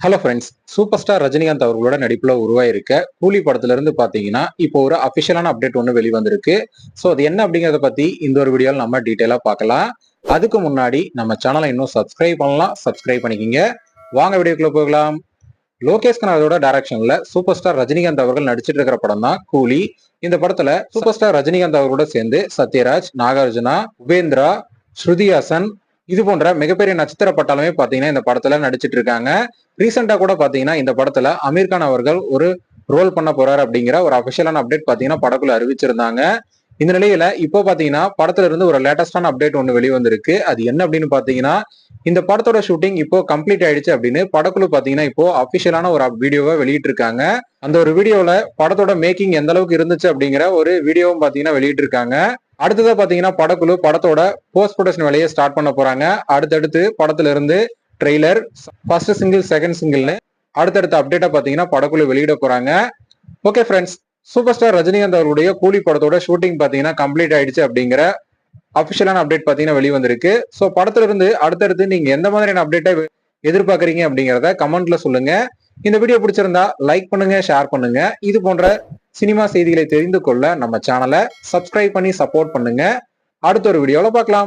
Hello friends, super star Rajinikanth அவர்களோட நடிப்புல உருவாயிருக்க கூலி படத்துல இருந்து பாத்தீங்கன்னா இப்போ ஒரு அபிஷியலான அப்டேட் ஒன்று வெளிவந்திருக்கு. ஸோ அது என்ன அப்படிங்கறத பத்தி இந்த ஒரு வீடியோல நம்ம டீட்டெயிலா பார்க்கலாம். அதுக்கு முன்னாடி நம்ம சேனலை இன்னும் சப்ஸ்கிரைப் பண்ணலாம், சப்ஸ்கிரைப் பண்ணிக்கிங்க. வாங்க வீடியோக்குள்ள போகலாம். லோகேஷ் கனகராஜோட டைரக்ஷன்ல சூப்பர் ஸ்டார் ரஜினிகாந்த் அவர்கள் நடிச்சிட்டு இருக்கிற படம் தான் கூலி. இந்த படத்துல சூப்பர் ஸ்டார் ரஜினிகாந்த் அவர்களோட சேர்ந்து சத்யராஜ், நாகார்ஜுனா, உபேந்திரா, ஸ்ருதிஹாசன் இது போன்ற மிகப்பெரிய நட்சத்திர பட்டாளமே பாத்தீங்கன்னா இந்த படத்துல நடிச்சிட்டு இருக்காங்க. ரீசெண்டா கூட பாத்தீங்கன்னா இந்த படத்துல அமீர் கான் அவர்கள் ஒரு ரோல் பண்ண போறாரு அப்படிங்கிற ஒரு அபிஷியலான அப்டேட் பாத்தீங்கன்னா படக்குள்ள அறிவிச்சிருந்தாங்க. இந்த நிலையில இப்போ பாத்தீங்கன்னா படத்துல இருந்து ஒரு லேட்டஸ்டான அப்டேட் ஒன்று வெளிவந்திருக்கு. அது என்ன அப்படின்னு பாத்தீங்கன்னா இந்த படத்தோட ஷூட்டிங் இப்போ கம்ப்ளீட் ஆயிடுச்சு அப்படின்னு படக்குழு பாத்தீங்கன்னா இப்போ அபிஷியலான ஒரு வீடியோவை வெளியிட்டு இருக்காங்க. அந்த ஒரு வீடியோல படத்தோட மேக்கிங் எந்த அளவுக்கு இருந்துச்சு அப்படிங்கிற ஒரு வீடியோவும் பாத்தீங்கன்னா வெளியிட்டு இருக்காங்க. அடுத்ததா பாத்தீங்கன்னா படக்குழு படத்தோட போஸ்ட் ப்ரொடக்ஷன் வேலையை ஸ்டார்ட் பண்ண போறாங்க. அடுத்தடுத்து படத்துல இருந்து ட்ரெய்லர், ஃபர்ஸ்ட் சிங்கிள், செகண்ட் சிங்கிள்னு அடுத்தடுத்த அப்டேட்டா பாத்தீங்கன்னா படக்குழு வெளியிட போறாங்க. Okay friends, super star Rajinikanth அவருடைய கூலி படத்தோட ஷூட்டிங் பாத்தீங்கன்னா கம்ப்ளீட் ஆயிடுச்சு அப்படிங்கிற அபிஷியலான அப்டேட் பாத்தீங்கன்னா வெளிவந்திருக்கு. ஸோ படத்துல இருந்து அடுத்தடுத்து நீங்க எந்த மாதிரியான அப்டேட்டை எதிர்பார்க்கறீங்க அப்படிங்கிறத கமெண்ட்ல சொல்லுங்க. இந்த வீடியோ பிடிச்சிருந்தா லைக் பண்ணுங்க, ஷேர் பண்ணுங்க. இது போன்ற சினிமா செய்திகளை தெரிந்து கொள்ள நம்ம சேனலை சப்ஸ்கிரைப் பண்ணி சப்போர்ட் பண்ணுங்க. அடுத்த ஒரு வீடியோல பார்க்கலாம்.